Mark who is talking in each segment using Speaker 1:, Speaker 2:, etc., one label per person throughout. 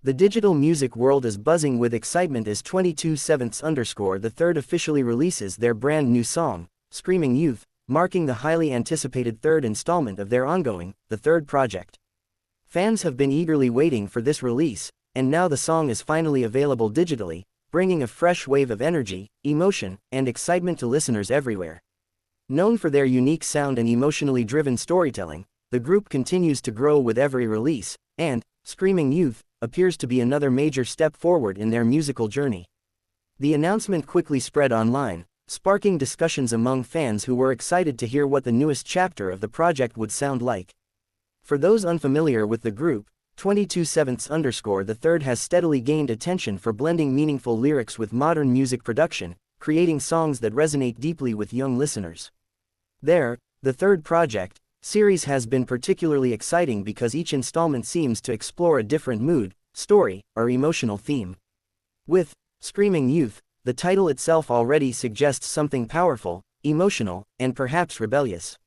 Speaker 1: The digital music world is buzzing with excitement as 22/7 the third officially releases their brand new song, Screaming Youth, marking the highly anticipated third installment of their ongoing, The Third project. Fans have been eagerly waiting for this release, and now the song is finally available digitally, bringing a fresh wave of energy, emotion, and excitement to listeners everywhere. Known for their unique sound and emotionally driven storytelling, the group continues to grow with every release, and Screaming Youth appears to be another major step forward in their musical journey. The announcement quickly spread online, sparking discussions among fans who were excited to hear what the newest chapter of the project would sound like. For those unfamiliar with the group, 22/7 the third has steadily gained attention for blending meaningful lyrics with modern music production, creating songs that resonate deeply with young listeners. The Third project series has been particularly exciting because each installment seems to explore a different mood, story, or emotional theme. With Screaming Youth, the title itself already suggests something powerful, emotional, and perhaps rebellious.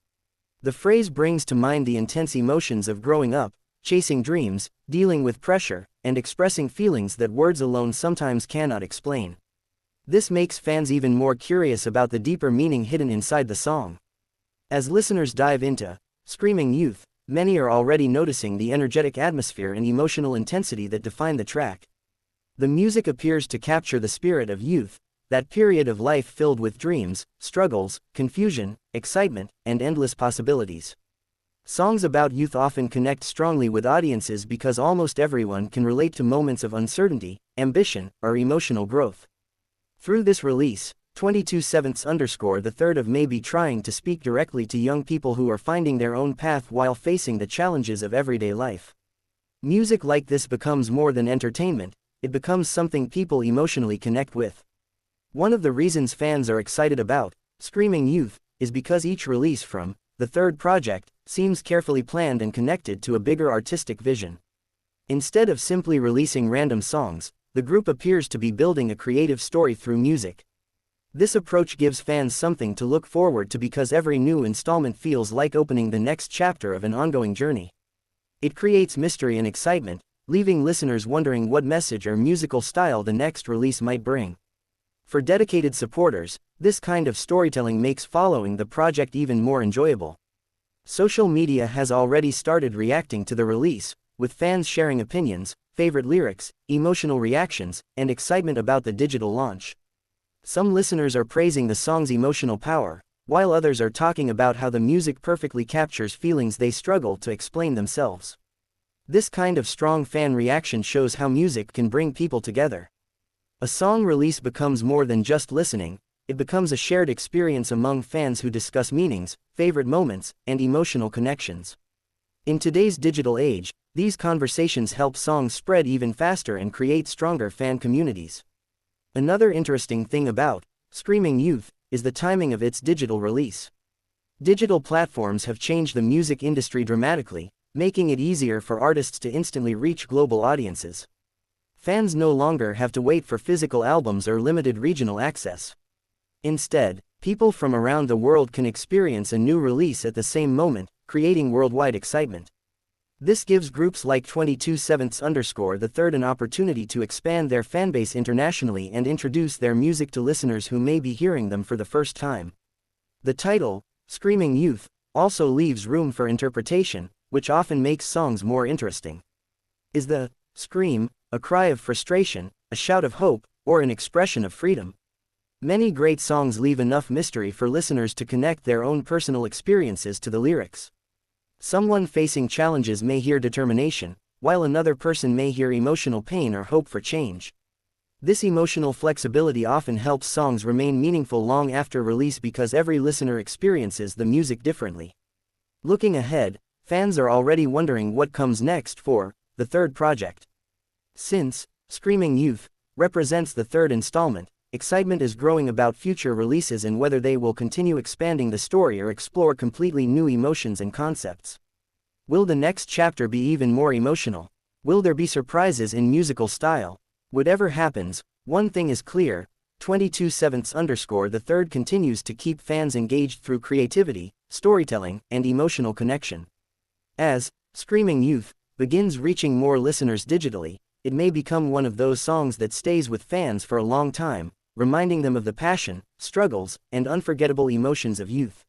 Speaker 1: The phrase brings to mind the intense emotions of growing up, chasing dreams, dealing with pressure, and expressing feelings that words alone sometimes cannot explain. This makes fans even more curious about the deeper meaning hidden inside the song. As listeners dive into Screaming Youth, many are already noticing the energetic atmosphere and emotional intensity that define the track. The music appears to capture the spirit of youth, that period of life filled with dreams, struggles, confusion, excitement, and endless possibilities. Songs about youth often connect strongly with audiences because almost everyone can relate to moments of uncertainty, ambition, or emotional growth. Through this release, 22/7 the third may be trying to speak directly to young people who are finding their own path while facing the challenges of everyday life. Music like this becomes more than entertainment, it becomes something people emotionally connect with. One of the reasons fans are excited about Screaming Youth is because each release from The Third project seems carefully planned and connected to a bigger artistic vision. Instead of simply releasing random songs, the group appears to be building a creative story through music. This approach gives fans something to look forward to because every new installment feels like opening the next chapter of an ongoing journey. It creates mystery and excitement, leaving listeners wondering what message or musical style the next release might bring. For dedicated supporters, this kind of storytelling makes following the project even more enjoyable. Social media has already started reacting to the release, with fans sharing opinions, favorite lyrics, emotional reactions, and excitement about the digital launch. Some listeners are praising the song's emotional power, while others are talking about how the music perfectly captures feelings they struggle to explain themselves. This kind of strong fan reaction shows how music can bring people together. A song release becomes more than just listening, it becomes a shared experience among fans who discuss meanings, favorite moments, and emotional connections. In today's digital age, these conversations help songs spread even faster and create stronger fan communities. Another interesting thing about Screaming Youth is the timing of its digital release. Digital platforms have changed the music industry dramatically, making it easier for artists to instantly reach global audiences. Fans no longer have to wait for physical albums or limited regional access. Instead, people from around the world can experience a new release at the same moment, creating worldwide excitement. This gives groups like 22/7 the third an opportunity to expand their fanbase internationally and introduce their music to listeners who may be hearing them for the first time. The title, Screaming Youth, also leaves room for interpretation, which often makes songs more interesting. Is the scream a cry of frustration, a shout of hope, or an expression of freedom? Many great songs leave enough mystery for listeners to connect their own personal experiences to the lyrics. Someone facing challenges may hear determination, while another person may hear emotional pain or hope for change. This emotional flexibility often helps songs remain meaningful long after release because every listener experiences the music differently. Looking ahead, fans are already wondering what comes next for The Third project. Since Screaming Youth represents the third installment, excitement is growing about future releases and whether they will continue expanding the story or explore completely new emotions and concepts. Will the next chapter be even more emotional? Will there be surprises in musical style? Whatever happens, one thing is clear, 22/7 the third continues to keep fans engaged through creativity, storytelling, and emotional connection. As Screaming Youth begins reaching more listeners digitally, it may become one of those songs that stays with fans for a long time, reminding them of the passion, struggles, and unforgettable emotions of youth.